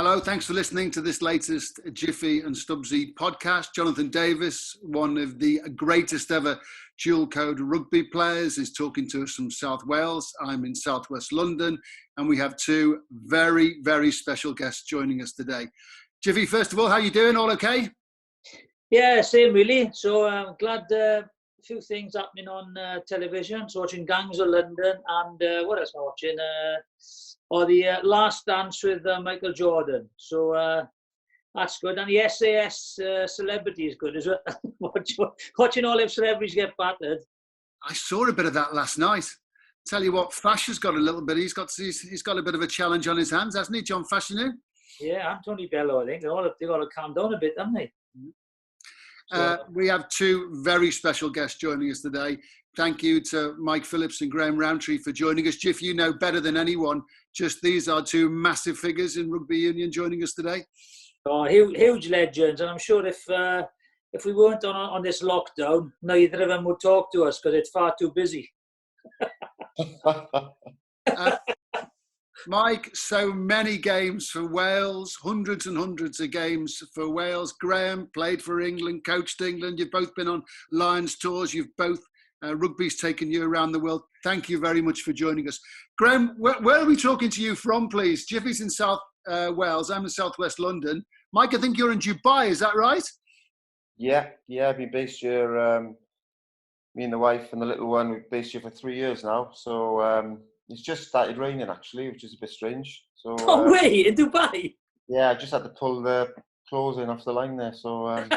Hello, thanks for listening to this latest Jiffy and Stubbsy podcast. Jonathan Davis, one of the greatest ever dual code rugby players, is talking to us from South Wales. I'm in southwest London, and we have two very, very special guests joining us today. Jiffy, first of all, how are you doing? All okay? Yeah, same really. So I'm glad a few things happening on television. So watching Gangs of London and what else am I watching? The Last Dance with Michael Jordan. So that's good. And the SAS Celebrity is good as well. Watching all them celebrities get battered. I saw a bit of that last night. Tell you what, Fash has got a little bit. He's got a bit of a challenge on his hands, hasn't he, John Fashanu? Yeah, Anthony Bello, I think. They've got to calm down a bit, haven't they? We have two very special guests joining us today. Thank you to Mike Phillips and Graham Rowntree for joining us. Jiff, you know better than anyone, just these are two massive figures in rugby union joining us today. Oh, huge legends. And I'm sure if we weren't on this lockdown, neither of them would talk to us because it's far too busy. Mike, so many games for Wales, hundreds and hundreds of games for Wales. Graham played for England, coached England. You've both been on Lions tours. You've both, rugby's taken you around the world. Thank you very much for joining us. Graham, where are we talking to you from, please? Jiffy's in South Wales. I'm in southwest London. Mike, I think you're in Dubai. Is that right? Yeah. I've been based here. Me and the wife and the little one, we've based here for 3 years now. So it's just started raining, actually, which is a bit strange. So, no way, in Dubai? Yeah, I just had to pull the clothes in off the line there. So,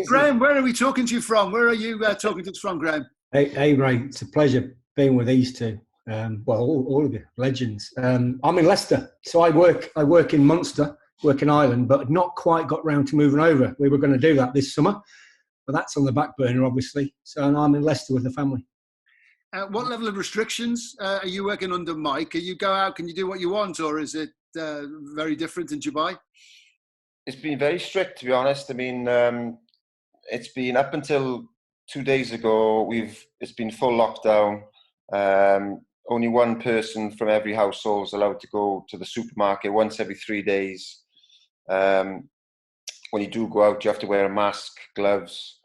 Graham, where are we talking to you from? Where are you talking to us from, Graham? Hey, Ray, it's a pleasure being with these two. All of you, legends. I'm in Leicester, so I work in Munster, work in Ireland, but not quite got round to moving over. We were going to do that this summer, but that's on the back burner, obviously. So I'm in Leicester with the family. What level of restrictions are you working under, Mike? Can you go out, can you do what you want, or is it very different in Dubai? It's been very strict, to be honest. I mean, it's been up until 2 days ago, it's been full lockdown. Only one person from every household is allowed to go to the supermarket once every 3 days. When you do go out, you have to wear a mask, gloves.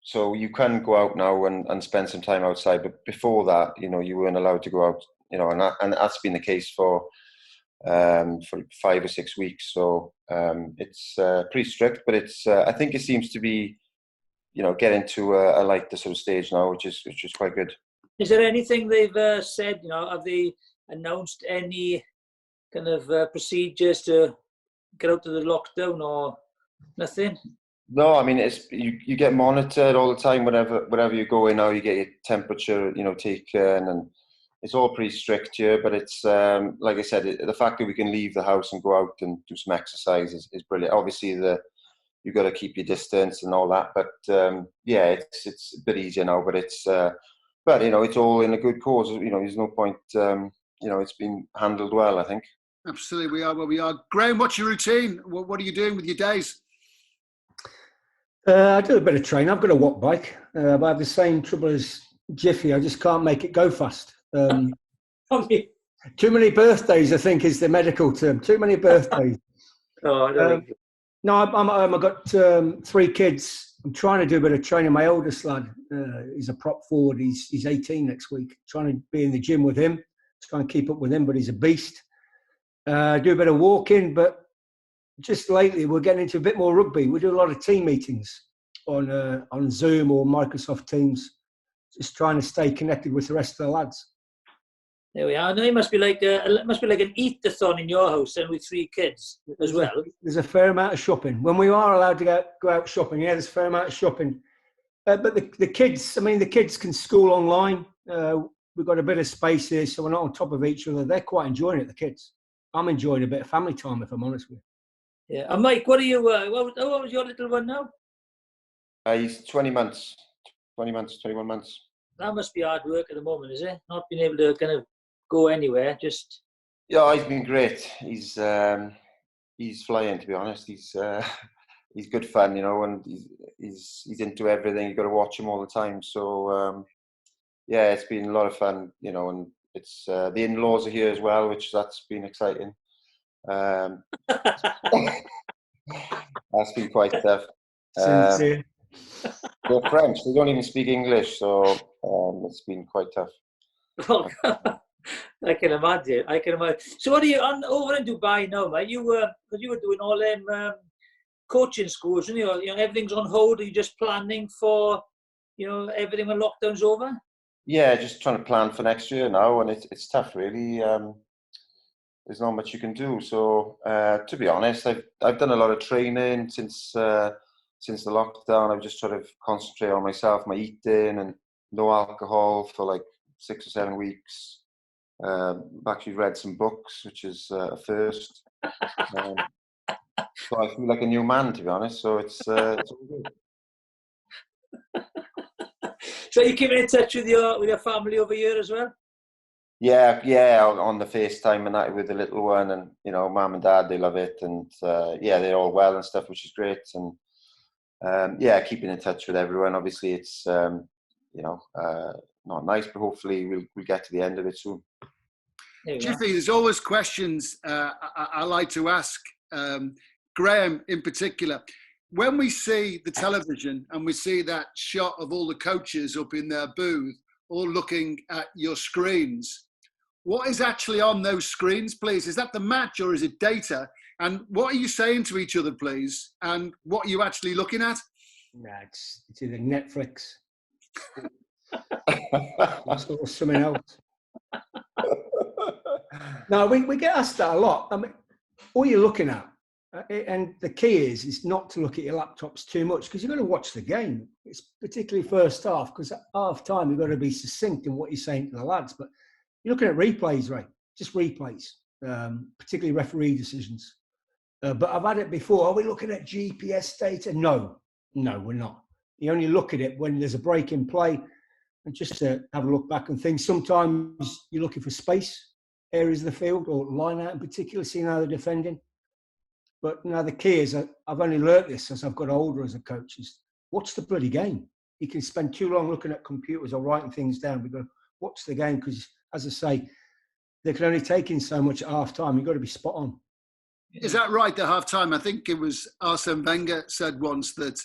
So you can go out now and spend some time outside. But before that, you weren't allowed to go out, and that's been the case for 5 or 6 weeks. So it's pretty strict, but it's I think it seems to be, getting to a lighter sort of stage now, which is quite good. Is there anything they've said? Have they announced any kind of procedures to get out of the lockdown or nothing? No, I mean you get monitored all the time. Wherever you go in now, you get your temperature, taken, and it's all pretty strict here. But it's like I said, the fact that we can leave the house and go out and do some exercise is brilliant. Obviously, you've got to keep your distance and all that. But it's a bit easier now. But it's all in a good cause. There's no point. It's been handled well, I think. Absolutely, we are where we are. Graham, what's your routine? What are you doing with your days? I do a bit of training. I've got a watt bike, but I have the same trouble as Jiffy. I just can't make it go fast. Too many birthdays, I think, is the medical term. Too many birthdays. I don't think. No, I'm at home. I've got 3 kids. I'm trying to do a bit of training. My oldest lad, he's a prop forward. He's 18 next week. Trying to be in the gym with him. Trying to keep up with him, but he's a beast. Do a bit of walking, but just lately we're getting into a bit more rugby. We do a lot of team meetings on Zoom or Microsoft Teams, just trying to stay connected with the rest of the lads. There we are. I know it must be like an eat-a-thon in your house and with 3 kids as well. There's a fair amount of shopping. When we are allowed to go out shopping, there's a fair amount of shopping. But the kids, the kids can school online. We've got a bit of space here, so we're not on top of each other. They're quite enjoying it, the kids. I'm enjoying a bit of family time, if I'm honest with you. Yeah. And Mike, what are you? What was your little one now? He's 21 months. That must be hard work at the moment, is it? Not being able to kind of go anywhere, just. Yeah, he's been great. He's flying, to be honest. He's good fun, and he's into everything. You've got to watch him all the time. So it's been a lot of fun, and it's the in-laws are here as well, which that's been exciting. That's been quite tough. Sincere. They're French. They don't even speak English, so it's been quite tough. I can imagine. So what are you on over in Dubai now, mate? You were doing all them coaching schools, and you know everything's on hold. Are you just planning for everything when lockdown's over? Yeah, just trying to plan for next year now, and it's tough, really. There's not much you can do. So to be honest, I've done a lot of training since the lockdown. I've just tried to concentrate on myself, my eating, and no alcohol for like 6 or 7 weeks. I've actually read some books, which is a first. So I feel like a new man, to be honest. So it's all good. So you keeping in touch with your family over here as well? Yeah, on the FaceTime and that with the little one, and mum and dad, they love it, and they're all well and stuff, which is great. And keeping in touch with everyone. Obviously, it's not nice, but hopefully we'll get to the end of it soon. Jiffy, there's always questions I like to ask Graham in particular. When we see the television and we see that shot of all the coaches up in their booth, all looking at your screens, what is actually on those screens, please? Is that the match or is it data? And what are you saying to each other, please? And what are you actually looking at? Nah, it's either Netflix or something else. No, we get asked that a lot. I mean, all you're looking at, and the key is not to look at your laptops too much, because you've got to watch the game. It's particularly first half, because at half time you've got to be succinct in what you're saying to the lads. But you're looking at replays, right? Just replays, particularly referee decisions. But I've had it before. Are we looking at GPS data? No, we're not. You only look at it when there's a break in play, and just to have a look back and think. Sometimes you're looking for space, areas of the field, or line out in particular, seeing how they're defending. But now the key is, I've only learnt this as I've got older as a coach, is watch the bloody game. You can spend too long looking at computers or writing things down. We've got to watch the game, because, as I say, they can only take in so much at half time. You've got to be spot on. Is that right, at half time? I think it was Arsene Wenger said once that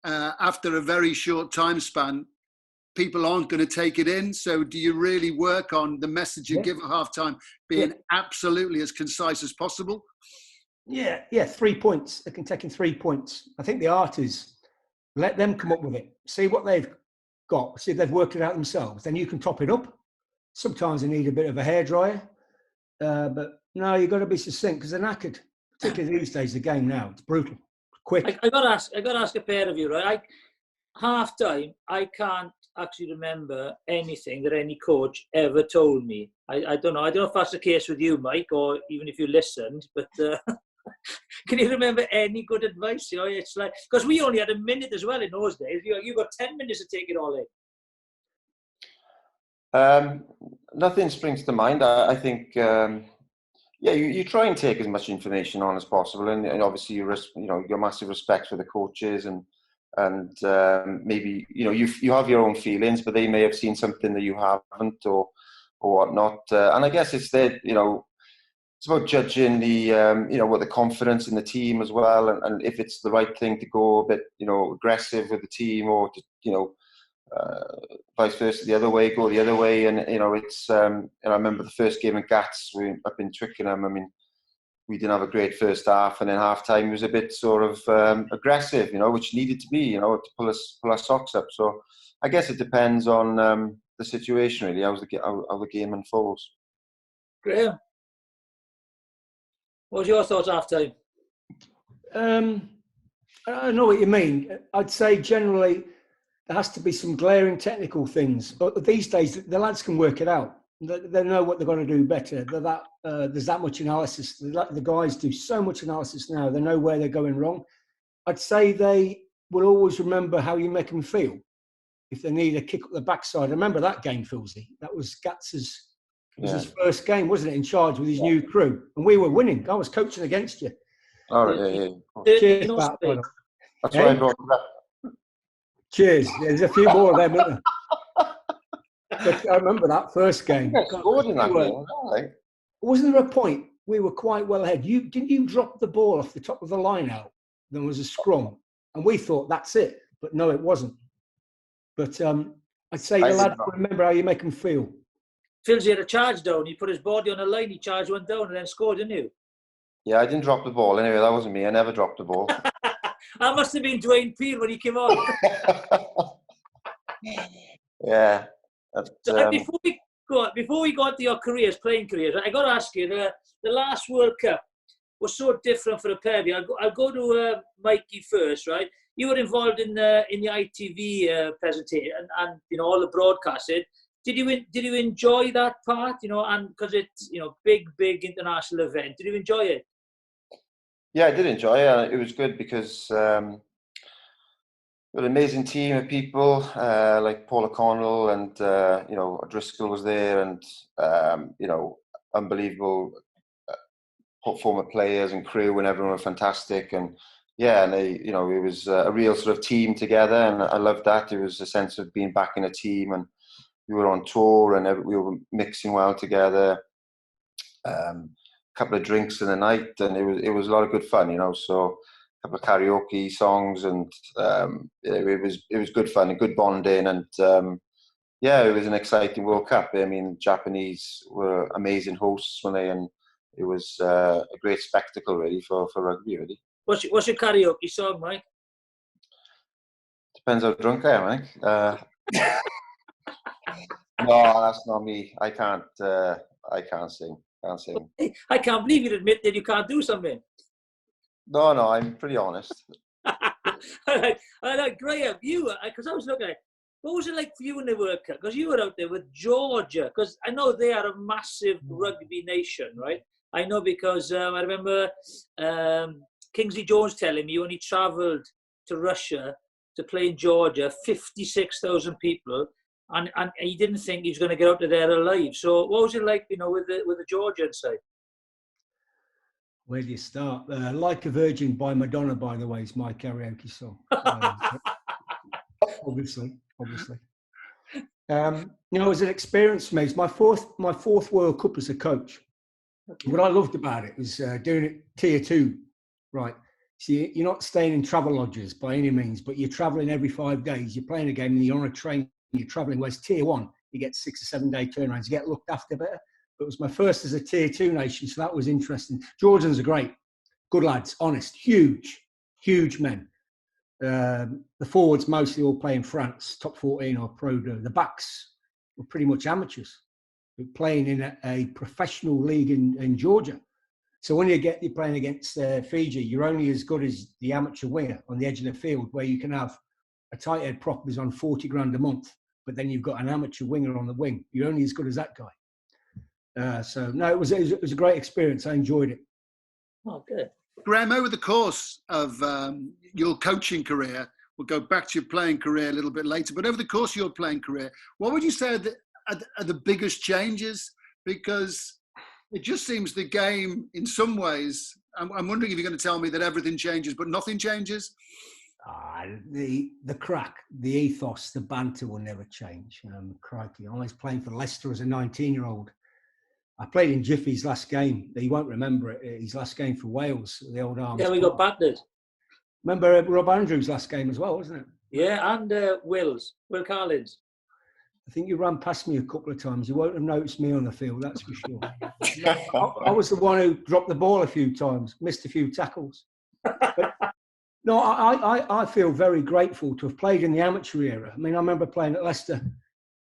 after a very short time span, people aren't going to take it in. So do you really work on the message you give at half time being absolutely as concise as possible? Yeah, 3 points. They can take in 3 points. I think the art is let them come up with it. See what they've got. See if they've worked it out themselves. Then you can top it up. Sometimes they need a bit of a hairdryer. But no, you've got to be succinct, because they're knackered. Particularly these days, the game now, it's brutal. Quick. I got to ask a pair of you, right? Half time, I can't actually remember anything that any coach ever told me. I don't know. I don't know if that's the case with you, Mike, or even if you listened, but can you remember any good advice? It's like, because we only had a minute as well in those days. You got 10 minutes to take it all in. Nothing springs to mind. I think, you try and take as much information on as possible, and obviously you got massive respect for the coaches, and maybe you have your own feelings, but they may have seen something that you haven't, or whatnot. And I guess it's that it's about judging the what the confidence in the team as well, and if it's the right thing to go a bit aggressive with the team, or to vice versa, go the other way. And it's and I remember the first game in Gats up in Twickenham. I mean, we didn't have a great first half, and then half time was a bit sort of aggressive, which needed to be, to pull our socks up. So I guess it depends on the situation, really, how the game unfolds. Graham, what was your thoughts after time? I know what you mean. I'd say generally there has to be some glaring technical things. But these days, the lads can work it out. They know what they're going to do better. There's that much analysis. The guys do so much analysis now. They know where they're going wrong. I'd say they will always remember how you make them feel. If they need a kick up the backside. I remember that game, Philsy. That was Gatz's. It was his first game, wasn't it, in charge with his new crew? And we were winning. I was coaching against you. All right, yeah. Cheers, Pat. That's why I brought it up. Cheers. There's a few more of them, isn't there? But I remember that first game. I scored in that game. Right. Wasn't there a point we were quite well ahead? Didn't you drop the ball off the top of the line out? There was a scrum, and we thought that's it, but no, it wasn't. But I'd say the lad, remember how you make them feel. Phil's had a charge down. He put his body on a line. He charged one down and then scored, didn't you? Yeah, I didn't drop the ball. Anyway, that wasn't me. I never dropped the ball. That must have been Dwayne Peel when he came on. Yeah. So before we got to your careers, playing careers, I got to ask you, the last World Cup was so different for a pair of you. I'll go to Mikey first, right? You were involved in the ITV presentation and all the broadcasting. Did you enjoy that part? And because it's big international event, did you enjoy it? Yeah, I did enjoy it. It was good because we had an amazing team of people like Paul O'Connell and Driscoll was there, and unbelievable former players and crew, and everyone were fantastic. And yeah, and it was a real sort of team together, and I loved that. It was a sense of being back in a team, and we were on tour, and we were mixing well together. Couple of drinks in the night, and it was a lot of good fun, so a couple of karaoke songs, and it was good fun and good bonding, and it was an exciting World Cup. I mean, Japanese were amazing hosts and it was a great spectacle really for rugby really. What's your karaoke song, Mike? Depends how drunk I am, I think. No, that's not me. I can't sing. I can't believe you'd admit that you can't do something. No, I'm pretty honest. I like Graham, because I was looking at it, what was it like for you in the World Cup? Because you were out there with Georgia, because I know they are a massive rugby nation, right? I know because I remember Kingsley Jones telling me when he travelled to Russia to play in Georgia, 56,000 people, and he didn't think he was going to get out of there alive. So what was it like, with the Georgian side? Where do you start? Like a Virgin by Madonna, by the way, is my karaoke song. Obviously. It was an experience for me. It's my fourth World Cup as a coach. What I loved about it was doing it tier 2, right? So you're not staying in travel lodges by any means, but you're traveling every 5 days. You're playing a game and you're on a train. You're traveling. Whereas tier 1, you get 6 or 7 day turnarounds. You get looked after better. But it was my first as a tier 2 nation, so that was interesting. Georgians are great, good lads, honest, huge men. The forwards mostly all play in France, top 14 or Pro D. The backs were pretty much amateurs, playing in a professional league in Georgia. So when you're playing against Fiji, you're only as good as the amateur winger on the edge of the field, where you can have a tight head prop who's on 40 grand a month, but then you've got an amateur winger on the wing. You're only as good as that guy. It was a great experience. I enjoyed it. Oh, good. Graham, over the course of your coaching career, we'll go back to your playing career a little bit later, but over the course of your playing career, what would you say are the biggest changes? Because it just seems the game, in some ways, I'm wondering if you're going to tell me that everything changes, but nothing changes? The crack, the ethos, the banter will never change. Crikey, I was playing for Leicester as a 19-year-old. I played in Jiffy's last game. He won't remember it. His last game for Wales, the old Arms. Yeah, we got battered. Remember Rob Andrews' last game as well, wasn't it? Yeah, and Will Carlins. I think you ran past me a couple of times. You won't have noticed me on the field, that's for sure. I was the one who dropped the ball a few times, missed a few tackles. But, no, I feel very grateful to have played in the amateur era. I mean, I remember playing at Leicester.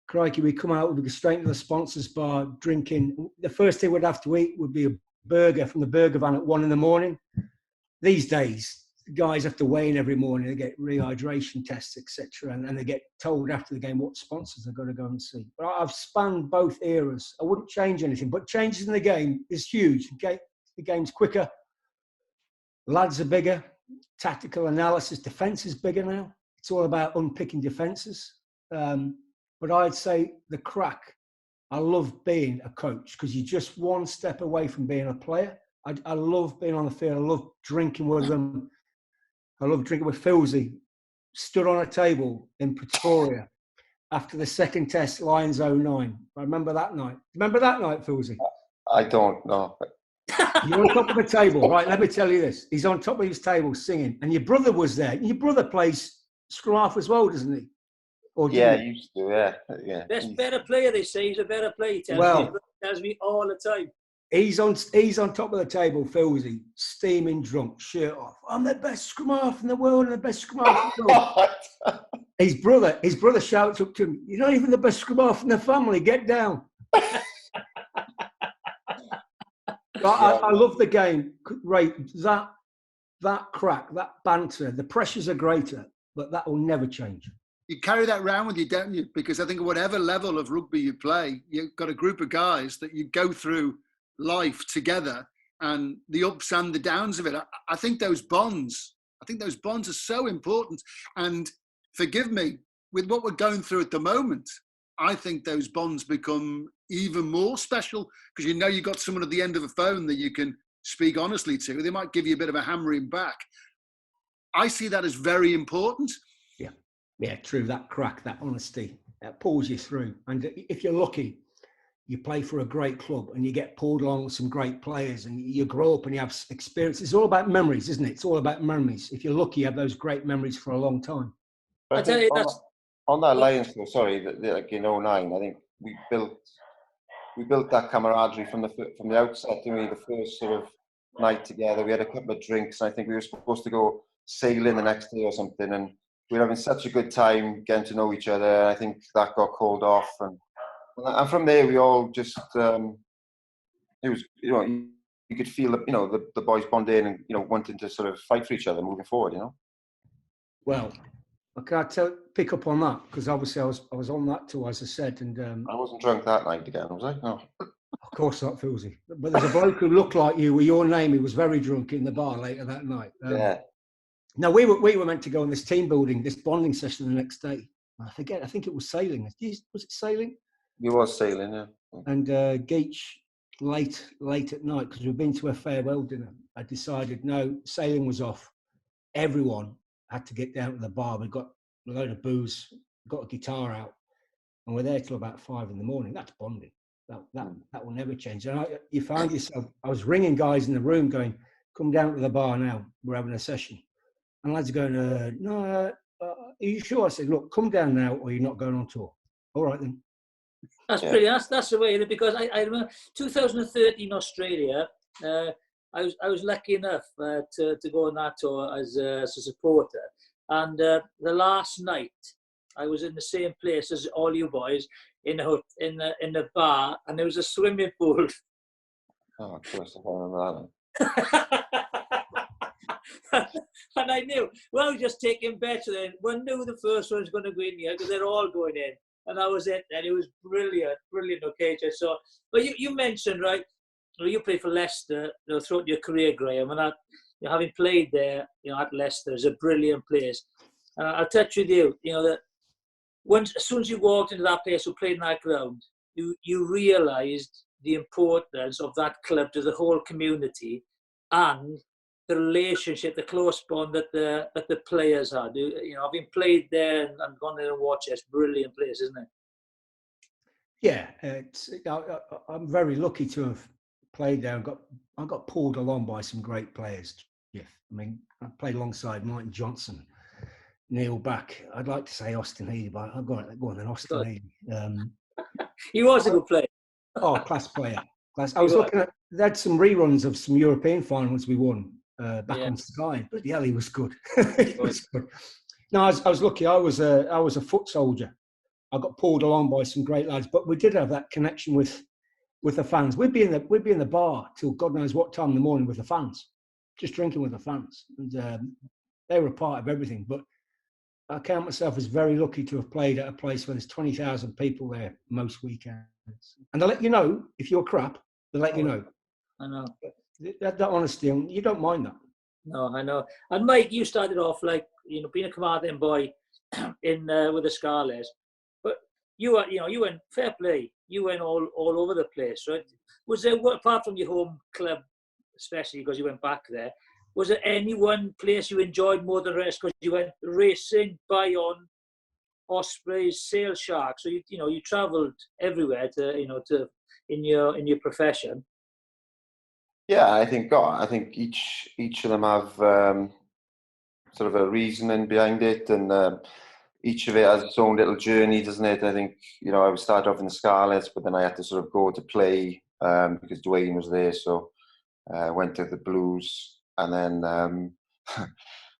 Crikey, we'd come out, we'd go straight to the sponsors bar, drinking. The first thing we'd have to eat would be a burger from the burger van at 1 a.m. These days, the guys have to weigh in every morning. They get rehydration tests, etc., and they get told after the game what sponsors they've got to go and see. But I've spanned both eras. I wouldn't change anything, but changes in the game is huge. The game's quicker. Lads are bigger. Tactical analysis. Defence is bigger now. It's all about unpicking defences. But I'd say the crack, I love being a coach because you're just one step away from being a player. I love being on the field. I love drinking with them. I love drinking with Philsy. Stood on a table in Pretoria after the second test, Lions 09. I remember that night. Remember that night, Philsy? I don't know. You're on top of the table. Right, let me tell you this. He's on top of his table singing. And your brother was there. Your brother plays scrum half as well, doesn't he? Or Yeah, he used to, yeah. Best better player, they say. He's a better player. He tells me all the time. He's on top of the table, Philsy, steaming drunk, shirt off. I'm the best scrum half in the world and the best scrum half in the world. His brother shouts up to him, "You're not even the best scrum half in the family. Get down." I love the game. Right, that crack, that banter, the pressures are greater, but that will never change. You carry that around with you, don't you? Because I think at whatever level of rugby you play, you've got a group of guys that you go through life together, and the ups and the downs of it. I think those bonds are so important. And forgive me, with what we're going through at the moment, I think those bonds become even more special, because you know you've got someone at the end of a phone that you can speak honestly to. They might give you a bit of a hammering back. I see that as very important. Yeah, true. That crack, that honesty, that pulls you through. And if you're lucky, you play for a great club and you get pulled along with some great players and you grow up and you have experience. It's all about memories, isn't it? It's all about memories. If you're lucky, you have those great memories for a long time. I tell you, on that Lions tour, sorry, like in 09, I think we built that camaraderie from the outset. Didn't we? The first sort of night together, we had a couple of drinks. And I think we were supposed to go sailing the next day or something, and we were having such a good time getting to know each other. I think that got called off, and from there we all just it was, you know, you could feel that, you know, the boys bonding and, you know, wanting to sort of fight for each other moving forward, you know. Well, can I pick up on that, because obviously I was on that tour, as I said, and I wasn't drunk that night again, was I? No. Of course not, Philsy. But there's a bloke who looked like you with your name. He was very drunk in the bar later that night. Yeah. Now we were meant to go on this team building, this bonding session the next day. I forget. I think it was sailing. Was it sailing? It was sailing, yeah. And Geach, late at night, because we'd been to a farewell dinner, I decided no, sailing was off. Everyone had to get down to the bar. We got a load of booze, got a guitar out, and we're there till about 5 a.m. That's bonding. That will never change. And you find yourself, I was ringing guys in the room going, "Come down to the bar now. We're having a session." And lads are going, "No, are you sure?" I said, "Look, come down now, or you're not going on tour." "All right then." That's brilliant. That's the way, because I remember 2013 Australia. I was lucky enough to go on that tour as a supporter, and the last night I was in the same place as all you boys in the bar, and there was a swimming pool. Oh, of course, I remember that. And I knew, well, just taking bets then. One knew the first one's going to go in here because they're all going in. And that was it. And it was brilliant occasion. So, but you mentioned, right, you played for Leicester, you know, throughout your career, Graham, and having played there, you know, at Leicester is a brilliant place. And I'll touch with you, you know, that as soon as you walked into that place or played in that ground, you realised the importance of that club to the whole community and the relationship, the close bond that the players had. You know, having played there and gone there and watched it, it's a brilliant place, isn't it? Yeah, I'm very lucky to have played there. I got pulled along by some great players. Yeah, I mean, I played alongside Martin Johnson, Neil Back. I'd like to say Austin Healey, but I've got on then Austin Healey. He was a good player. Oh, class player. I was looking at, they had some reruns of some European finals we won back on Sky. But yeah, he was good. He was good. No, I was lucky. I was a foot soldier. I got pulled along by some great lads, but we did have that connection with the fans. We'd be in the bar till God knows what time in the morning with the fans, just drinking with the fans, and they were a part of everything. But I count myself as very lucky to have played at a place where there's 20,000 people there most weekends, and they'll let you know if you're crap. They'll let you know. I know. That honesty, and you don't mind that. No, I know. And Mike, you started off like, you know, being a commanding boy in with the Scarlets, but you went fair play. You went all over the place, right? Was there, apart from your home club, especially because you went back there, was there any one place you enjoyed more than the rest because you went racing by on Ospreys, Sale Sharks. So you travelled everywhere in your profession. Yeah, I think each of them have sort of a reasoning behind it, and each of it has its own little journey, doesn't it? I think I started off in the Scarlets, but then I had to sort of go to play because Dwayne was there, so I went to the Blues, and then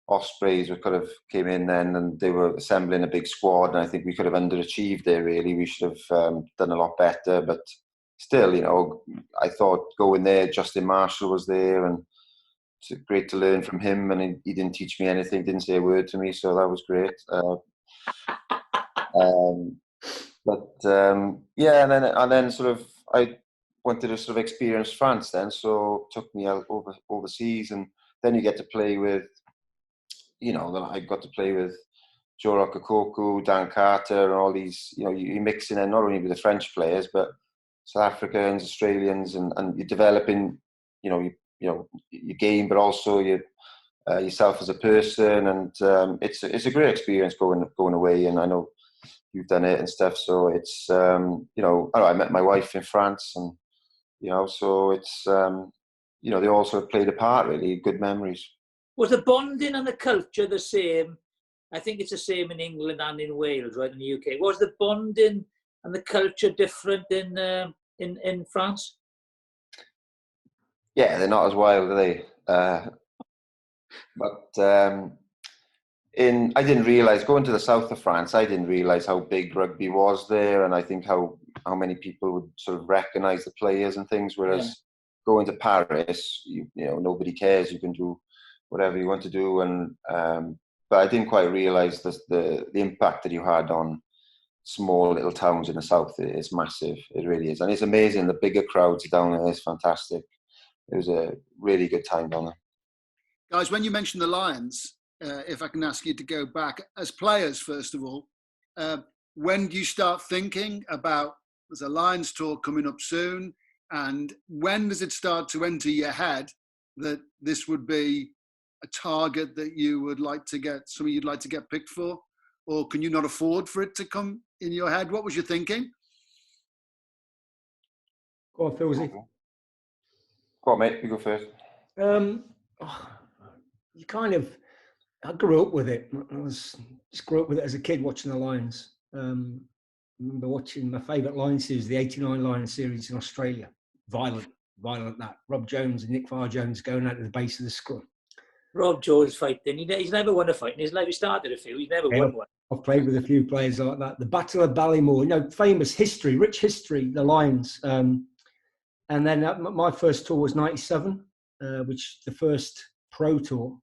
Ospreys kind of came in then, and they were assembling a big squad, and I think we could have underachieved there. Really, we should have done a lot better, but still, I thought going there, Justin Marshall was there, and it's great to learn from him, and he didn't teach me anything, didn't say a word to me, so that was great. Yeah, and then sort of I wanted to sort of experience France then, so took me out overseas, and then you get to play with, then I got to play with Joe Roccacoco, Dan Carter, and all these, you're mixing in not only with the French players, but South Africans, Australians, and you're developing, your game, but also yourself as a person, and it's a great experience going away, and I know you've done it and stuff. So it's I met my wife in France, and so it's they all sort of played a part, really. Good memories. Was the bonding and the culture the same? I think it's the same in England and in Wales, right, in the UK. Was the bonding and the culture different in France? Yeah, they're not as wild, are they? But I didn't realise, going to the south of France, I didn't realise how big rugby was there, and I think how many people would sort of recognise the players and things, whereas going to Paris, nobody cares, you can do whatever you want to do, and but I didn't quite realise the impact that you had on small little towns in the south. It's massive, it really is, and it's amazing. The bigger crowds down there is fantastic. It was a really good time down there. Guys, when you mentioned the Lions, if I can ask you to go back as players, first of all, when do you start thinking about there's a Lions tour coming up soon, and when does it start to enter your head that this would be a target that you would like to get, something you'd like to get picked for, or can you not afford for it to come in your head? What was your thinking? Go on, Philsy. Go on, mate, you go first. I grew up with it. Just grew up with it as a kid, watching the Lions. I remember watching my favourite Lions series, the '89 Lions series in Australia. Violent that. Rob Jones and Nick Farr-Jones going out to the base of the scrum. Rob Jones fighting. He's never won a fight in his life. He started a few. He's never won one. I've played with a few players like that. The Battle of Ballymore, famous history, rich history, the Lions. And then my first tour was '97, which the first pro tour.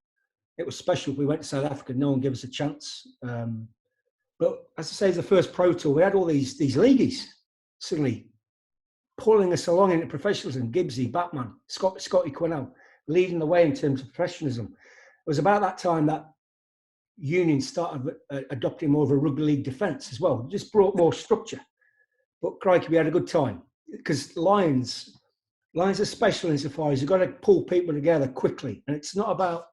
It was special. We went to South Africa. No one gave us a chance. But as I say, it's the first pro tour. We had all these leagueies suddenly pulling us along into professionalism. Gibbsy, Batman, Scotty Quinnell, leading the way in terms of professionalism. It was about that time that unions started adopting more of a rugby league defence as well. It just brought more structure. But crikey, we had a good time, because Lions are special insofar as you've got to pull people together quickly, and it's not about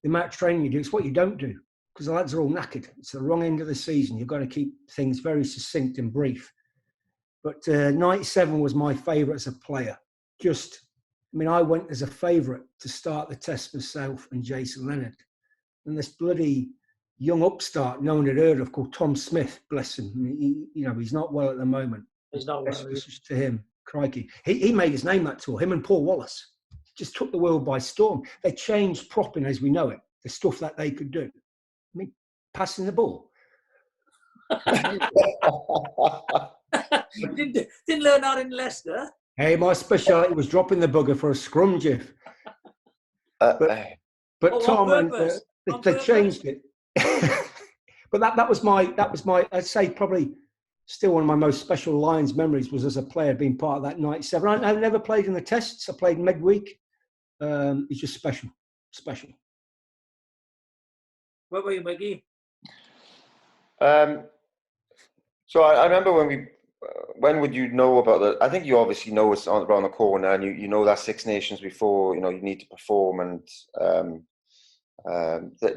the amount of training you do, it's what you don't do, because the lads are all knackered. It's the wrong end of the season. You've got to keep things very succinct and brief. But '97 was my favourite as a player. I went as a favourite to start the test myself and Jason Leonard. And this bloody young upstart no one had heard of called Tom Smith, bless him. He's not well at the moment. He's not well. To him, crikey. He made his name that tour, him and Paul Wallace. Just took the world by storm. They changed propping as we know it, the stuff that they could do. Passing the ball. Didn't learn that in Leicester. Hey, my speciality was dropping the bugger for a scrum, Jiff. But Tom and they changed it. But that was my I'd say probably still one of my most special Lions memories was as a player being part of that '97. I never played in the tests. I played midweek. It's just special. What about you, Maggie? So I remember when would you know about that? I think you obviously know it's around the corner, and you know that Six Nations before, you need to perform, and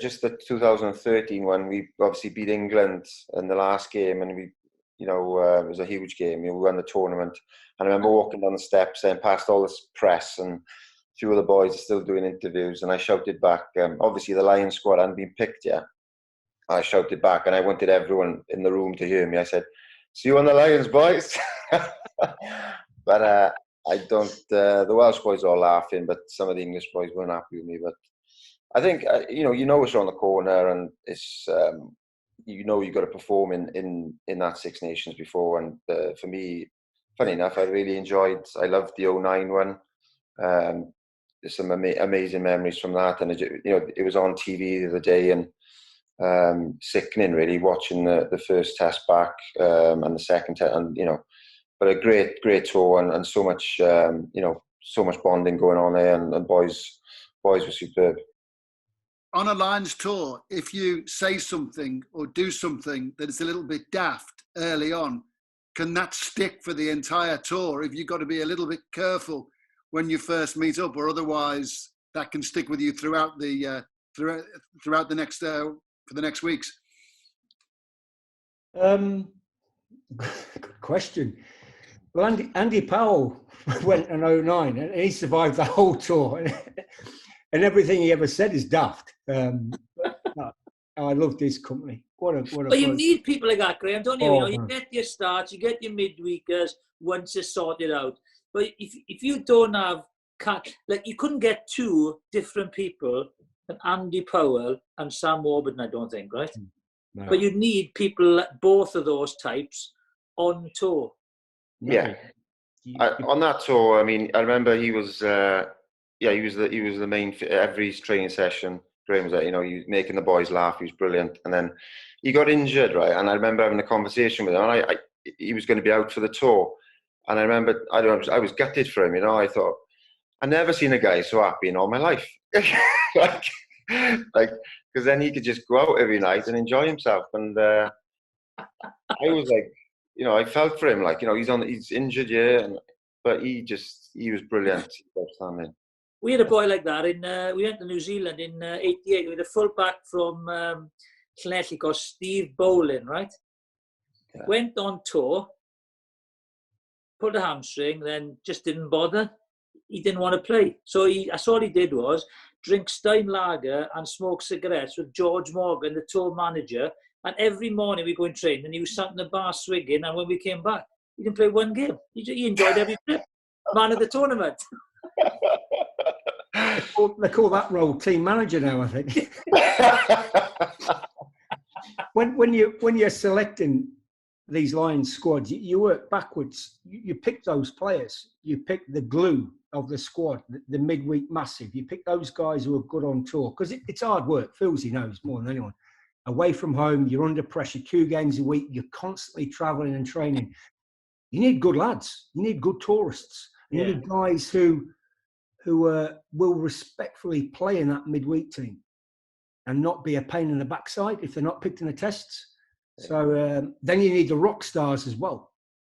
Just the 2013 one, we obviously beat England in the last game, and we, it was a huge game. We won the tournament. And I remember walking down the steps and past all this press, and a few of the boys are still doing interviews, and I shouted back. Obviously, the Lions squad hadn't been picked yet. I shouted back, and I wanted everyone in the room to hear me. I said, "See you on the Lions, boys." But I don't. The Welsh boys are all laughing, but some of the English boys weren't happy with me. But I think it's around the corner, and it's you've got to perform in that Six Nations before. And for me, funny enough, I really enjoyed. I loved the 09 one. There's some amazing memories from that, and it was on TV the other day, and sickening really watching the first test back and the second test, and but a great tour, and so much so much bonding going on there, and boys were superb. On a Lions tour, if you say something or do something that is a little bit daft early on, can that stick for the entire tour? If you've got to be a little bit careful when you first meet up, or otherwise that can stick with you throughout the next for the next weeks? Good question. Well, Andy Powell went in 09 and he survived the whole tour. And everything he ever said is daft. I loved his company. But you need people like that, Graham, don't you? You get your starts, you get your midweekers once it's sorted out. But if you don't have, you couldn't get two different people than Andy Powell and Sam Warburton, I don't think, right? No. But you need people, both of those types, on tour. Yeah. On that tour, I mean, I remember he was... he was the main every training session. Graham was there, he was making the boys laugh. He was brilliant. And then he got injured, right? And I remember having a conversation with him. And he was going to be out for the tour. And I remember I was gutted for him. I thought I've never seen a guy so happy in all my life. Because then he could just go out every night and enjoy himself. And I was like, I felt for him. He's injured, yeah. But he was brilliant. Outstanding. We had a boy like that we went to New Zealand in '88. We had a fullback from Llanelli called Steve Bowling, right? Yeah. Went on tour, pulled a hamstring, then just didn't bother. He didn't want to play. So that's all he did was drink Stein Lager and smoke cigarettes with George Morgan, the tour manager. And every morning we go and train, and he was sat in the bar swigging. And when we came back, he didn't play one game. He enjoyed every trip. Man of the tournament. They call that role team manager now, I think. when you're selecting these Lions squads, you work backwards. You pick those players. You pick the glue of the squad, the midweek massive. You pick those guys who are good on tour, because it's hard work. Philsy knows more than anyone. Away from home, you're under pressure. 2 games a week. You're constantly travelling and training. You need good lads. You need good tourists. You need guys who will respectfully play in that midweek team and not be a pain in the backside if they're not picked in the tests. So then you need the rock stars as well.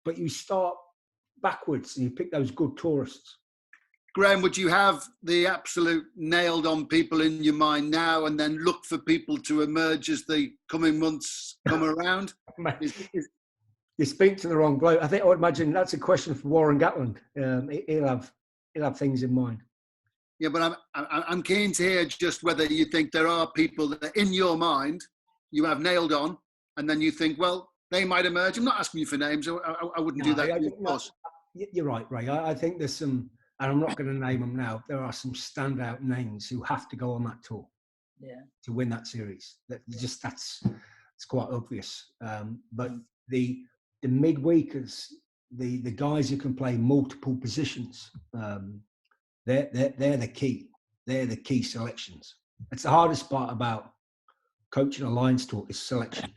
But you start backwards and you pick those good tourists. Graham, would you have the absolute nailed on people in your mind now and then look for people to emerge as the coming months come around? You speak to the wrong bloke. I would imagine that's a question for Warren Gatland. He'll have things in mind. Yeah, but I'm keen to hear just whether you think there are people that in your mind you have nailed on, and then you think, well, they might emerge. I'm not asking you for names. I wouldn't do that. Of course. You're right, Ray. I think there's some, and I'm not going to name them now. There are some standout names who have to go on that tour to win that series. That's quite obvious. But the midweekers, the guys who can play multiple positions, they're the key. They're the key selections. It's the hardest part about coaching a Lions tour is selection.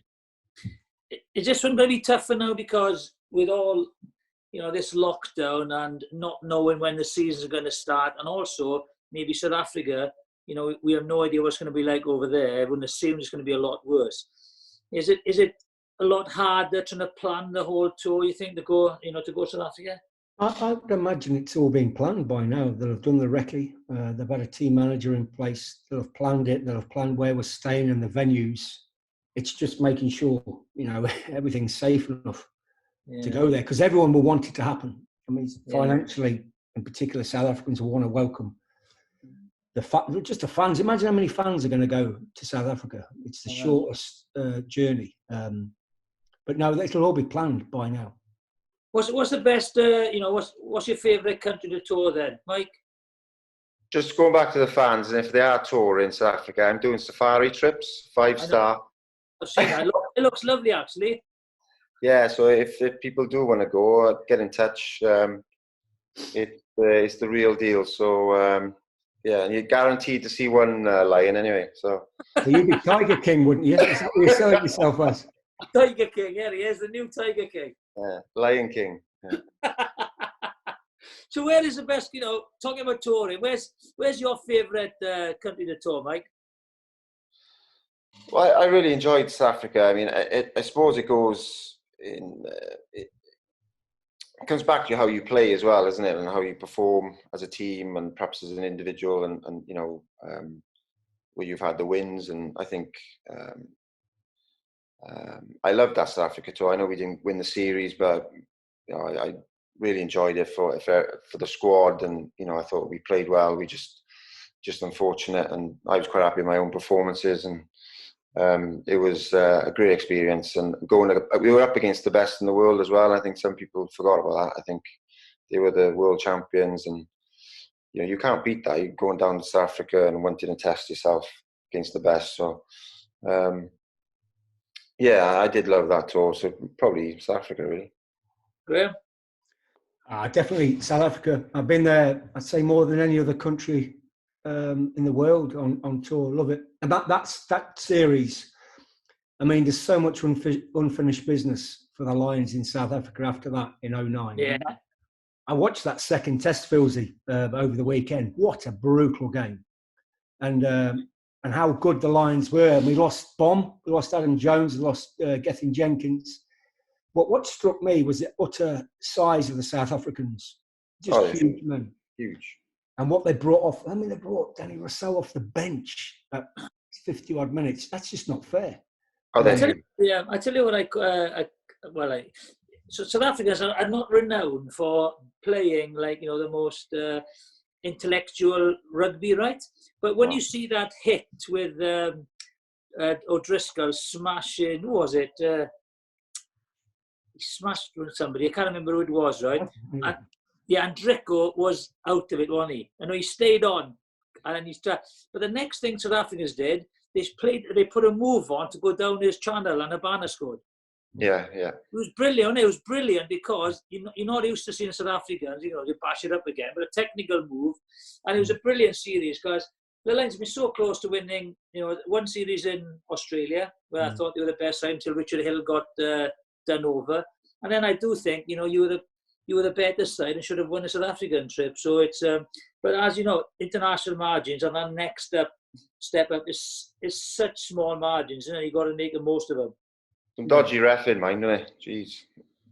Is this one going to be tougher now because with all this lockdown and not knowing when the season's going to start, and also maybe South Africa, we have no idea what's going to be like over there. Everyone assumes it's going to be a lot worse. Is it a lot harder trying to plan the whole tour, you think, to go South Africa? I would imagine it's all been planned by now. They'll have done the recce. They've had a team manager in place. They'll have planned it. They'll have planned where we're staying and the venues. It's just making sure, everything's safe enough to go there, because everyone will want it to happen. I mean, financially, in particular, South Africans will want to welcome just the fans. Imagine how many fans are going to go to South Africa. It's the shortest journey. But no, it'll all be planned by now. What's the best, what's your favourite country to tour then, Mike? Just going back to the fans, and if they are touring in South Africa, I'm doing safari trips, 5-star. I've seen that. It looks lovely, actually. Yeah, so if people do want to go, get in touch. It's the real deal. So, and you're guaranteed to see one lion anyway. So you'd be Tiger King, wouldn't you? Is that what you're selling yourself as? Tiger King, yeah, he is the new Tiger King. Yeah, Lion King. Yeah. So where is the best, talking about touring, where's your favourite country to tour, Mike? Well, I really enjoyed South Africa. I mean, I suppose it goes in... it comes back to how you play as well, isn't it? And how you perform as a team and perhaps as an individual and where you've had the wins. And I think... I loved that South Africa tour. I know we didn't win the series, but I really enjoyed it for the squad, and I thought we played well. We just unfortunate, and I was quite happy with my own performances, and it was a great experience. And we were up against the best in the world as well. I think some people forgot about that. I think they were the world champions, and you can't beat that. You're going down to South Africa and wanting to test yourself against the best. So. I did love that tour, so probably South Africa, really. Graham? Definitely South Africa. I've been there, I'd say, more than any other country in the world on tour. Love it. And that series, I mean, there's so much unfinished business for the Lions in South Africa after that in 2009. Yeah. I watched that second test, Philsy, over the weekend. What a brutal game. And how good the Lions were. And we lost Bomb, we lost Adam Jones, we lost Gethin Jenkins. But what struck me was the utter size of the South Africans. Just huge men. Huge. And what they brought off, they brought Danny Rousseau off the bench at 50-odd minutes. That's just not fair. I tell you what, so South Africans are not renowned for playing like, the most... intellectual rugby, right? But when you see that hit with O'Driscoll smashing, who was it? He smashed somebody. I can't remember who it was, right? And Drico was out of it, wasn't he? I know he stayed on, and he started. But the next thing South Africans did, they put a move on to go down his channel, and Habana scored. Yeah. It was brilliant. It was brilliant because you're not used to seeing South Africans, they bash it up again, but a technical move. And it was a brilliant series because the Lions have been so close to winning, one series in Australia where I thought they were the best side until Richard Hill got done over. And then I do think, you were the better side and should have won the South African trip. So it's, but as you know, international margins and that next step up is such small margins, you've got to make the most of them. Some dodgy ref in mine, isn't it? Jeez.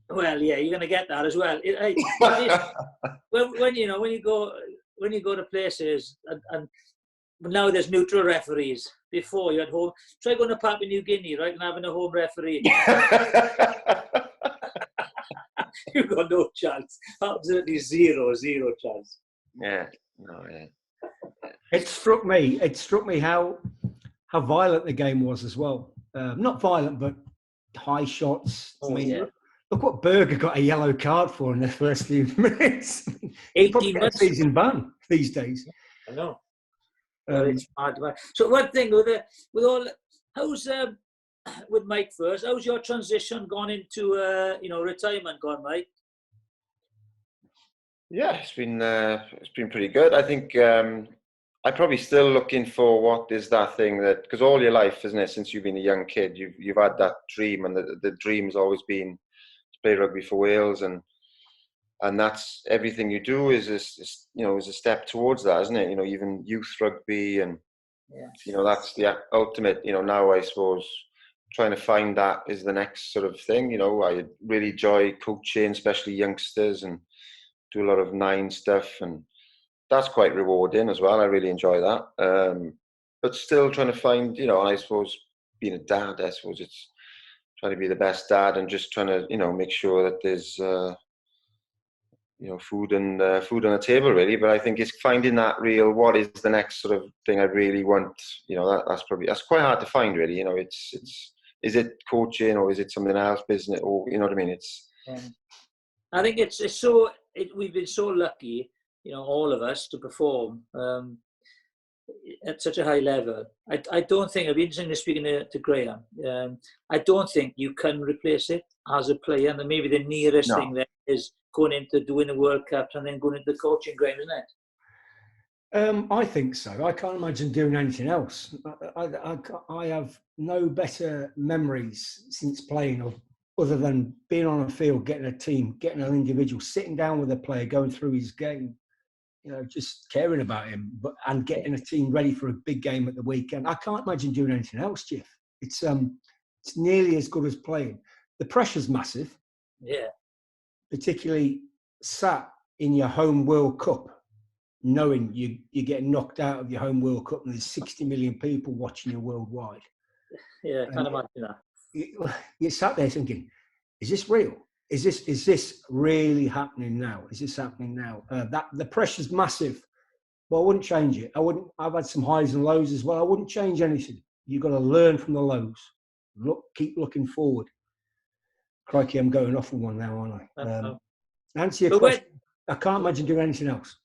Well, yeah, you're going to get that as well. When you go to places and now there's neutral referees. Before you had home. Try going to Papua New Guinea, right, and having a home referee. You've got no chance. Absolutely zero chance. Yeah. No. Yeah. It struck me how violent the game was as well. Not violent, but high shots. Look what Berger got a yellow card for in the first few minutes. 18 months. Season ban these days. I know. It's hard. So one thing with how's with Mike first? How's your transition gone into retirement gone, Mike? Yeah, it's been pretty good. I think I'm probably still looking for what is that thing that, because all your life, isn't it, since you've been a young kid, you've had that dream, and the dream has always been to play rugby for Wales, and that's everything you do is a step towards that, isn't it? Even youth rugby, and that's the ultimate. Now I suppose trying to find that is the next sort of thing. I really enjoy coaching, especially youngsters, and do a lot of 9 stuff, and that's quite rewarding as well. I really enjoy that. But still trying to find, and I suppose being a dad, I suppose it's trying to be the best dad and just trying to, make sure that there's, food and food on the table, really. But I think it's finding that real, what is the next sort of thing I really want? That's quite hard to find, really. Is it coaching or is it something else, business, or you know what I mean? I think we've been so lucky, all of us, to perform at such a high level. I don't think, it'll be interesting speaking to Graham. I don't think you can replace it as a player, and maybe the nearest thing there is going into doing the World Cup and then going into the coaching, Graham, isn't it? I think so. I can't imagine doing anything else. I have no better memories since playing other than being on a field, getting a team, getting an individual, sitting down with a player, going through his game, just caring about him, and getting a team ready for a big game at the weekend. I can't imagine doing anything else, Jiff. It's nearly as good as playing. The pressure's massive. Yeah. Particularly sat in your home World Cup, knowing you're getting knocked out of your home World Cup and there's 60 million people watching you worldwide. Yeah, I can't imagine that. You sat there thinking, is this real? Is this really happening now? Is this happening now? That the pressure's massive, but I wouldn't change it. I've had some highs and lows as well. I wouldn't change anything. You've got to learn from the lows. Keep looking forward. Crikey, I'm going off on one now, aren't I? Answer your question. I can't imagine doing anything else.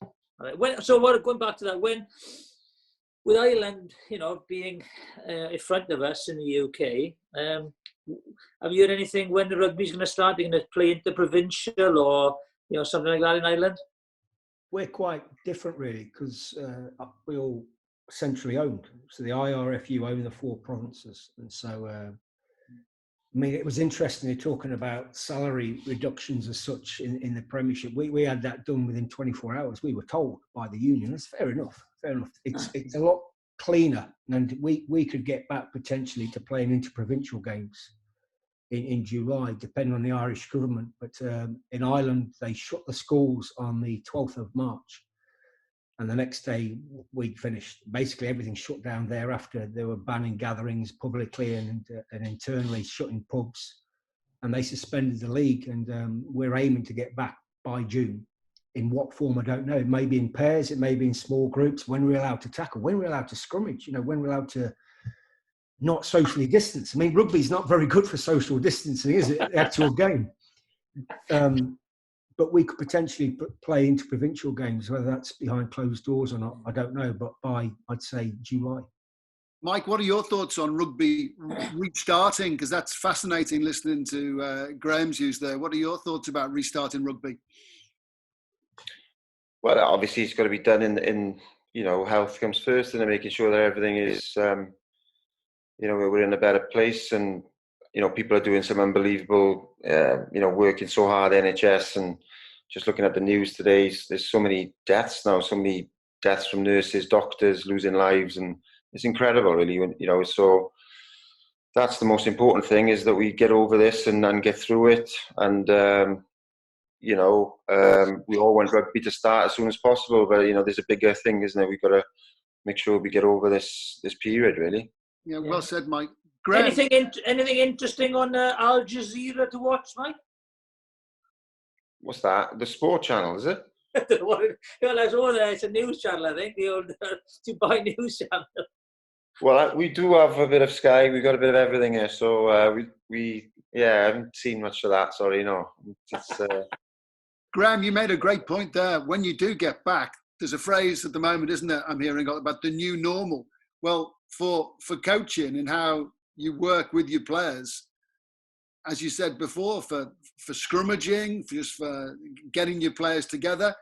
Going back to that, with Ireland, being in front of us in the UK, have you heard anything when the rugby's going to start? They're going to play interprovincial or something like that in Ireland? We're quite different, really, because we're all centrally owned. So the IRFU own the 4 provinces, and so. It was interesting. You're talking about salary reductions as such in the Premiership. We had that done within 24 hours. We were told by the union. That's fair enough. It's a lot cleaner, and we could get back potentially to playing interprovincial games in July, depending on the Irish government. But in Ireland, they shut the schools on the 12th of March. And the next day, we finished. Basically, everything shut down thereafter. They were banning gatherings publicly and internally, shutting pubs. And they suspended the league. And we're aiming to get back by June. In what form, I don't know. It may be in pairs. It may be in small groups. When we're allowed to tackle. When we're allowed to scrummage. When we're allowed to not socially distance. Rugby's not very good for social distancing, is it? The actual game. But we could potentially play into provincial games, whether that's behind closed doors or not, I don't know. But by, I'd say, July. Mike, what are your thoughts on rugby restarting? Because that's fascinating listening to Graham's views there. What are your thoughts about restarting rugby? Well, obviously it's got to be done in health comes first, and making sure that everything is, we're in a better place, and people are doing some unbelievable, working so hard, NHS, and just looking at the news today, there's so many deaths now, so many deaths from nurses, doctors losing lives, and it's incredible, really. So that's the most important thing, is that we get over this and get through it. And, we all want rugby to start as soon as possible, but, there's a bigger thing, isn't it? We've got to make sure we get over this period, really. Yeah, well said, Mike. Graham. Anything interesting on Al Jazeera to watch, Mike? What's that? The sport channel, is it? It's a news channel, I think. The old Dubai news channel. Well, we do have a bit of Sky. We've got a bit of everything here. So I haven't seen much of that. Sorry, no. Graham, you made a great point there. When you do get back, there's a phrase at the moment, isn't there? I'm hearing about the new normal. Well, for coaching and how you work with your players, as you said before, for scrummaging, for getting your players together,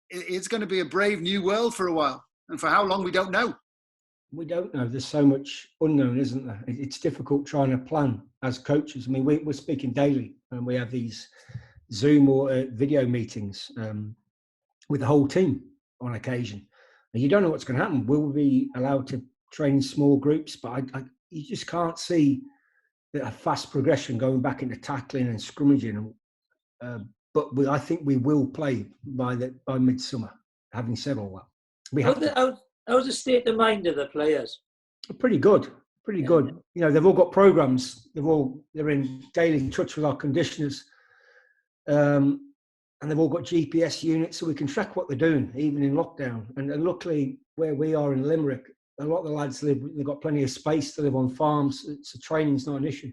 it's going to be a brave new world for a while. And for how long, we don't know. We don't know. There's so much unknown, isn't there? It's difficult trying to plan as coaches. We're speaking daily, and we have these Zoom or video meetings with the whole team on occasion. And you don't know what's going to happen. Will we be allowed to train in small groups? But you just can't see a fast progression going back into tackling and scrummaging but I think we will play by midsummer. Having said all that, we have to. How's the state of mind of the players? Pretty good. You know, they've all got programs. They're in daily touch with our conditioners, and they've all got GPS units, so we can track what they're doing, even in lockdown. And luckily, where we are in Limerick, a lot of the lads they've got plenty of space to live on farms, so training's not an issue.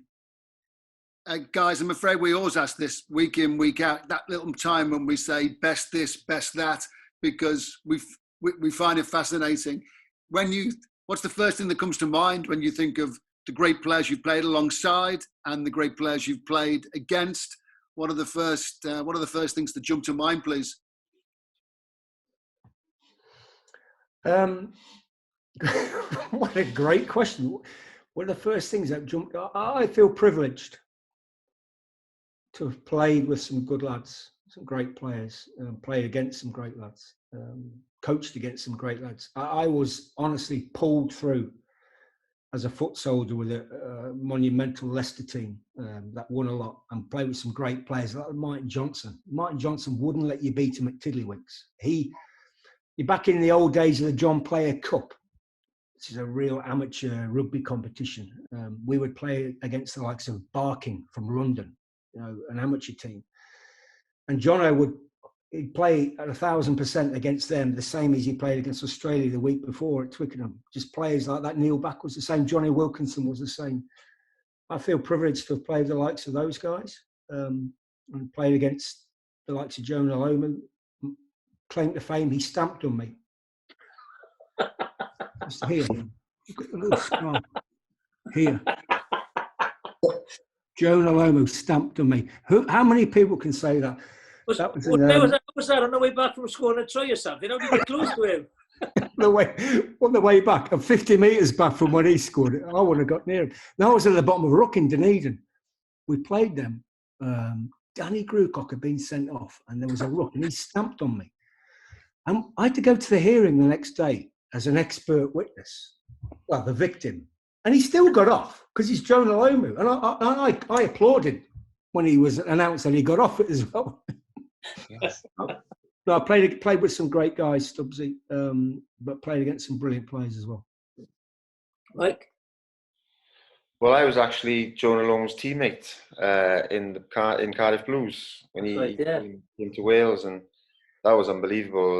Guys, I'm afraid we always ask this week in, week out, that little time when we say best this, best that, because we find it fascinating. What's the first thing that comes to mind when you think of the great players you've played alongside and the great players you've played against? What are the first things that jump to mind, please? What a great question. What are the first things that jumped? I feel privileged to have played with some good lads, some great players, played against some great lads, coached against some great lads. I was honestly pulled through as a foot soldier with a monumental Leicester team that won a lot, and played with some great players like Martin Johnson. Martin Johnson wouldn't let you beat him at Tiddlywinks. You're back in the old days of the John Player Cup, which is a real amateur rugby competition. We would play against the likes of Barking from London, you know, an amateur team. And he'd play at 1,000% against them, the same as he played against Australia the week before at Twickenham. Just players like that. Neil Back was the same. Johnny Wilkinson was the same. I feel privileged to have played with the likes of those guys, and played against the likes of Jonah Lomu. Claim to fame, he stamped on me. Just here. You've got a little scar. Here. Jonah Lomu stamped on me. How many people can say that? Was that on the way back from scoring a try or something? How did you get close to him? on the way back, I'm 50 metres back from when he scored it. I wouldn't have got near him. That was at the bottom of a ruck in Dunedin. We played them. Danny Grucock had been sent off, and there was a ruck, and he stamped on me. And I had to go to the hearing the next day as an expert witness, well, the victim. And he still got off because he's Jonah Lomu. And I applauded when he was announced that he got off it as well. Yes. No, I played with some great guys, Stubbsy, but played against some brilliant players as well. Mike? Well, I was actually Jonah Lomu's teammate in Cardiff Blues when he came to Wales, and that was unbelievable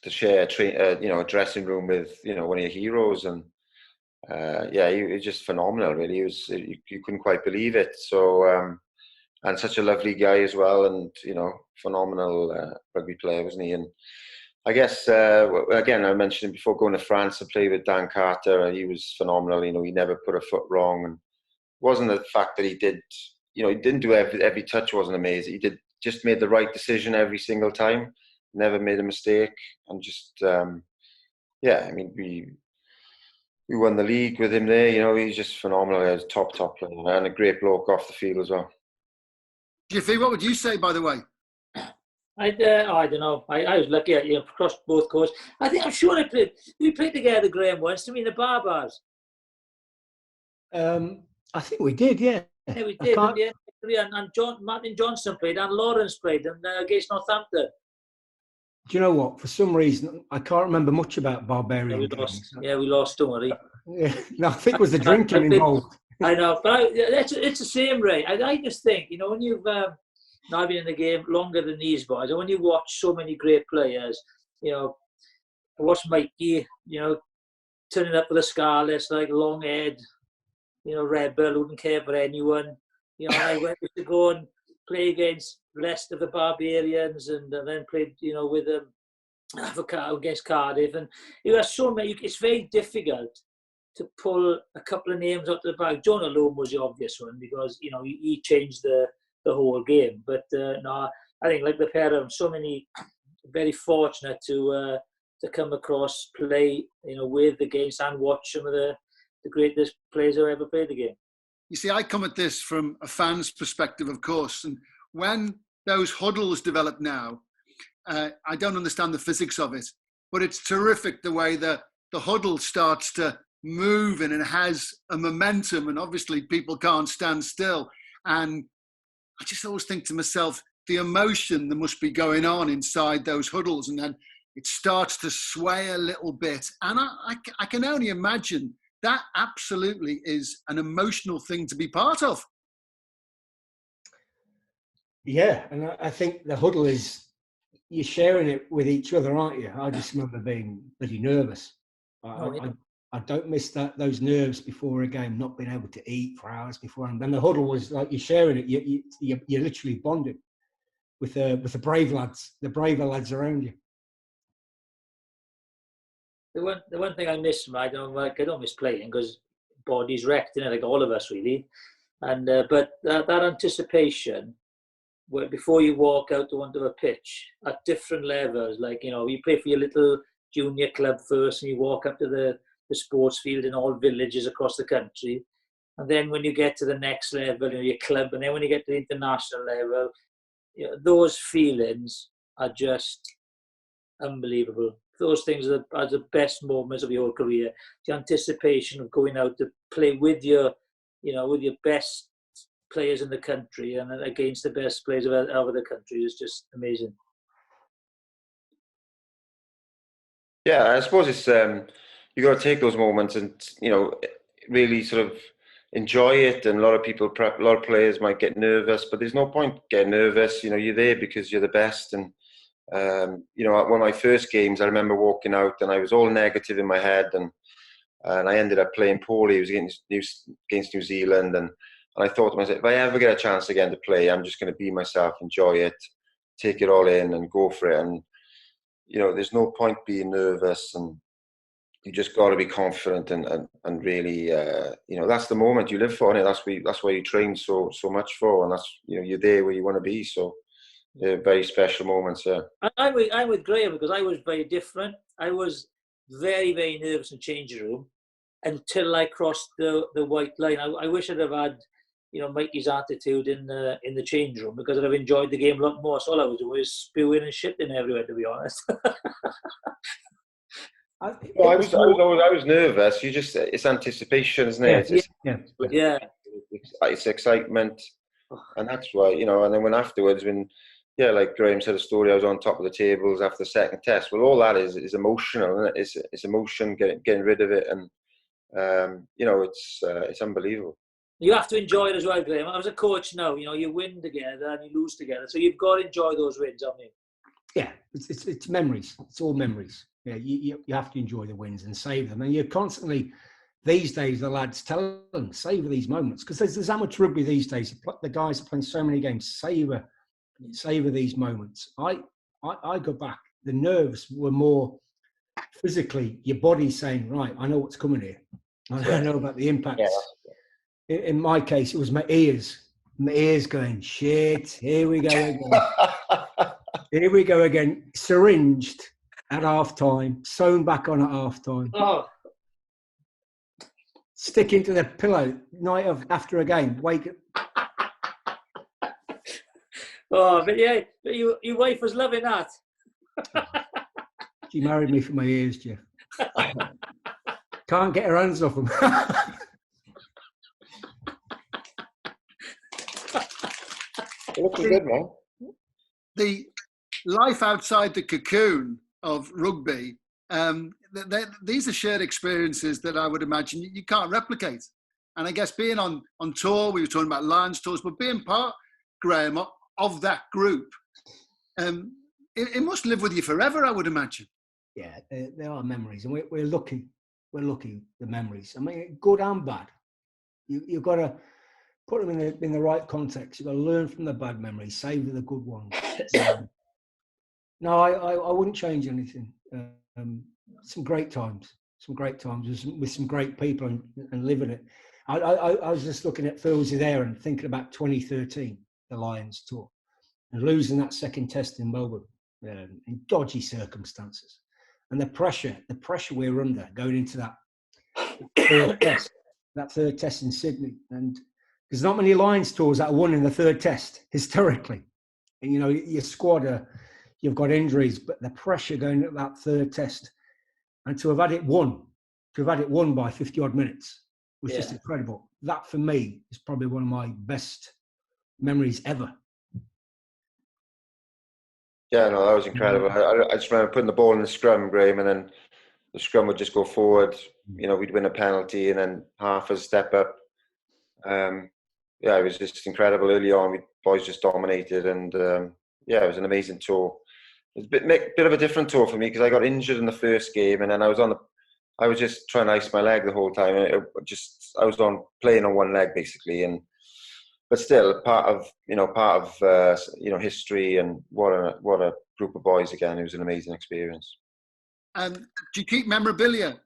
to share a dressing room with one of your heroes, and he was just phenomenal. Really, you couldn't quite believe it. So and such a lovely guy as well, and phenomenal rugby player, wasn't he? And I guess again, I mentioned him before, going to France to play with Dan Carter, and he was phenomenal. He never put a foot wrong, and it wasn't the fact that he did. He didn't do every touch wasn't amazing. He just made the right decision every single time, never made a mistake, and just we won the league with him there. He's just phenomenal. He's a top player and a great bloke off the field as well. Jiffy, what would you say, by the way? I don't know. I was lucky. Crossed both coasts. I'm sure we played together, Graham, once. In the Barbars. I think we did, yeah. Yeah, we did. And Martin Johnson played, and Lawrence played, and against Northampton. Do you know what? For some reason, I can't remember much about Barbarian games. We lost, don't worry. Yeah, no, I think it was the drinking involved. I know, but it's the same, Ray. I just think, when you've now been in the game longer than these boys, and when you watch so many great players, I watched Mikey, turning up with the Scarlets, like long head, rebel, who wouldn't care for anyone. I went to go and play against Leicester, the Barbarians, and then played, with them against Cardiff. And you have so many. It's very difficult to pull a couple of names out of the bag. Jonah Lomu was the obvious one because he changed the whole game. But no, I think like the pair of them, so many very fortunate to come across, play with against and watch some of the greatest players who ever played the game. You see, I come at this from a fan's perspective, of course, and when those huddles develop now, I don't understand the physics of it, but it's terrific the way the huddle starts to move and it has a momentum, and obviously people can't stand still. And I just always think to myself, the emotion that must be going on inside those huddles, and then it starts to sway a little bit. And I can only imagine that absolutely is an emotional thing to be part of. Yeah, and I think the huddle is, you're sharing it with each other, aren't you? I just remember being pretty nervous. I don't miss those nerves before a game, not being able to eat for hours before. And then the huddle was like you're sharing it. You're literally bonded with the brave lads, the braver lads around you. The one thing I miss, I don't miss playing because body's wrecked, like all of us really. And but that anticipation, where before you walk out onto a pitch at different levels, like you play for your little junior club first, and you walk up to the sports field in all villages across the country, and then when you get to the next level, your club, and then when you get to the international level, those feelings are just unbelievable. Those things are the best moments of your career. The anticipation of going out to play with your best players in the country and against the best players of other countries is just amazing. Yeah, I suppose it's you got to take those moments and really sort of enjoy it. And a lot of players might get nervous, but there's no point getting nervous. You're there because you're the best. And one of my first games, I remember walking out and I was all negative in my head, and I ended up playing poorly. It was against New Zealand, and I thought to myself, if I ever get a chance again to play, I'm just going to be myself, enjoy it, take it all in, and go for it. And there's no point being nervous, and you just got to be confident and really, that's the moment you live for, and that's why you train so much for, and that's you're there where you want to be. So, very special moments. Yeah, I'm with Graham because I was very different. I was very, very nervous in the changing room until I crossed the white line. I wish I'd have had Mikey's attitude in the change room, because I'd have enjoyed the game a lot more. So all I was doing was spewing and shitting everywhere, to be honest. I was nervous. It's anticipation, isn't it? It's excitement, and that's why And then when afterwards, like Graham said, a story, I was on top of the tables after the second test. Well, all that is emotional, isn't it? It's emotion, getting rid of it, and it's unbelievable. You have to enjoy it as well, Graham. I was a coach now. You win together and you lose together, so you've got to enjoy those wins, haven't you? Yeah, it's memories. It's all memories. Yeah, you have to enjoy the wins and save them. And you're constantly, these days, the lads tell them, savour these moments, because there's amateur rugby these days. The guys are playing so many games. Savour these moments. I go back. The nerves were more physically, your body saying, right, I know what's coming here. I know about the impacts. Yeah. In my case, it was my ears. My ears going, shit, here we go again. Here we go again. Syringed at half time, sewn back on at half time. Oh. Stick into the pillow after a game. Wake up. Oh, but yeah, your wife was loving that. She married me for my ears, Jeff. Can't get her hands off them. Looking good, man. The life outside the cocoon of rugby, these are shared experiences that I would imagine you can't replicate. And I guess being on tour, we were talking about Lions tours, but being part, Graham, of that group, it must live with you forever, I would imagine. Yeah, there are memories, and we're lucky. We're lucky, the memories. I mean, good and bad. You've got to put them in the right context. You've got to learn from the bad memories, savour the good ones. No, I wouldn't change anything. Some great times with some great people and living it. I was just looking at Philsy there and thinking about 2013, the Lions tour, and losing that second test in Melbourne in dodgy circumstances, and the pressure we were under going into that third test in Sydney. And there's not many Lions tours that are won in the third test historically. And, your squad, you've got injuries, but the pressure going at that third test, and to have had it won by 50 odd minutes was just incredible. That for me is probably one of my best memories ever. Yeah, no, that was incredible. I just remember putting the ball in the scrum, Graham, and then the scrum would just go forward. You know, we'd win a penalty, and then half a step up. Yeah, it was just incredible. Early on, we boys just dominated, and yeah, it was an amazing tour. It was a bit of a different tour for me because I got injured in the first game, and then I was just trying to ice my leg the whole time. I was playing on one leg basically, but still part of history, and what a group of boys again. It was an amazing experience. Do you keep memorabilia,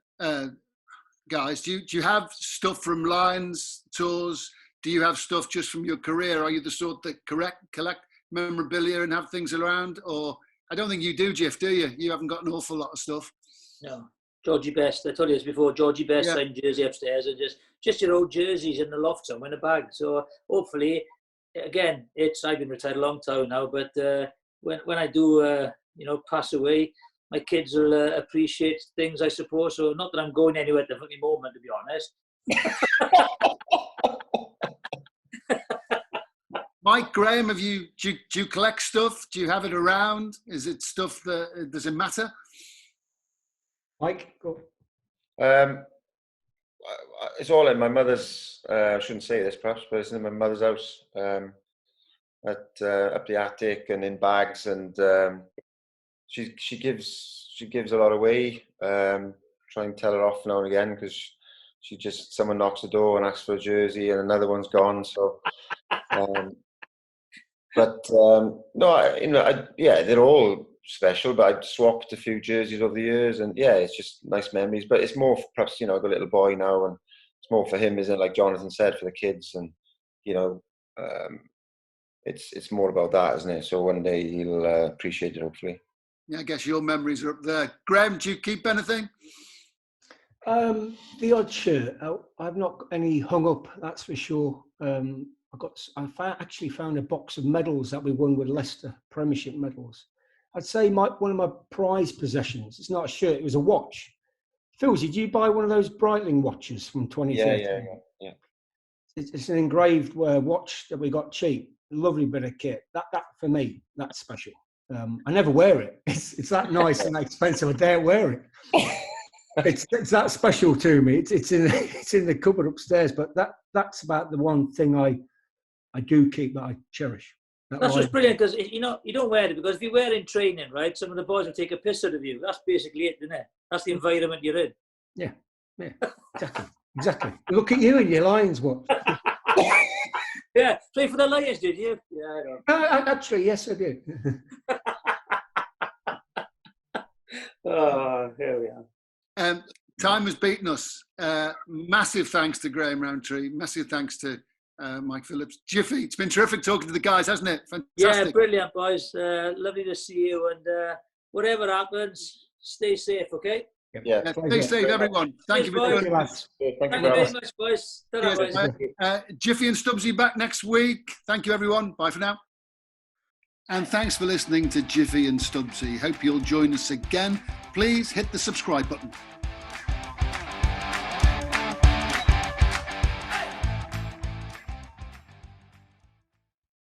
guys? Do you have stuff from Lions tours? Do you have stuff just from your career? Are you the sort that collect memorabilia and have things around? Or I don't think you do, Jiff, do you? You haven't got an awful lot of stuff. No. Georgie Best, I told you this before, Georgie Best signed jersey upstairs, and just your old jerseys in the loft somewhere in a bag. So hopefully, again, I've been retired a long time now, but when I do, pass away, my kids will appreciate things, I suppose. So not that I'm going anywhere at the fucking moment, to be honest. Mike, Graham, do you collect stuff? Do you have it around? Is it stuff that does it matter? Mike, go. It's all in my mother's. I shouldn't say this, perhaps, but it's in my mother's house, up the attic and in bags, and she gives a lot away. Try and tell her off now and again because someone knocks the door and asks for a jersey, and another one's gone. So, they're all special, but I've swapped a few jerseys over the years, and yeah, it's just nice memories. But it's more perhaps, I've got a little boy now, and it's more for him, isn't it? Like Jonathan said, for the kids, and it's more about that, isn't it? So one day he'll appreciate it, hopefully. Yeah, I guess your memories are up there. Graham, do you keep anything? The odd shirt. I've not got any hung up, that's for sure. I actually found a box of medals that we won with Leicester, Premiership medals. I'd say one of my prized possessions. It's not a shirt; it was a watch. Phil, did you buy one of those Breitling watches from 2013? Yeah. It's an engraved watch that we got cheap. Lovely bit of kit. That for me, that's special. I never wear it. It's that nice and expensive. I dare wear it. It's that special to me. It's in the cupboard upstairs. But that's about the one thing I do keep that I cherish. That's just brilliant because you don't wear it, because if you wear it in training, right, some of the boys will take a piss out of you. That's basically it, isn't it? That's the environment you're in. Yeah, exactly. Look at you and your Lions watch. Yeah, play for the Lions, did you? Yeah, I know. Actually, yes, I did. Oh, here we are. Time has beaten us. Massive thanks to Graham Rowntree. Massive thanks to Mike Phillips. Jiffy, it's been terrific talking to the guys, hasn't it? Fantastic. Yeah, brilliant, boys. Lovely to see you. And whatever happens, stay safe, okay? Yeah. Stay safe, everyone. Thank you very much. Thank you very much, boys. Jiffy and Stubbsy back next week. Thank you, everyone. Bye for now. And thanks for listening to Jiffy and Stubbsy. Hope you'll join us again. Please hit the subscribe button.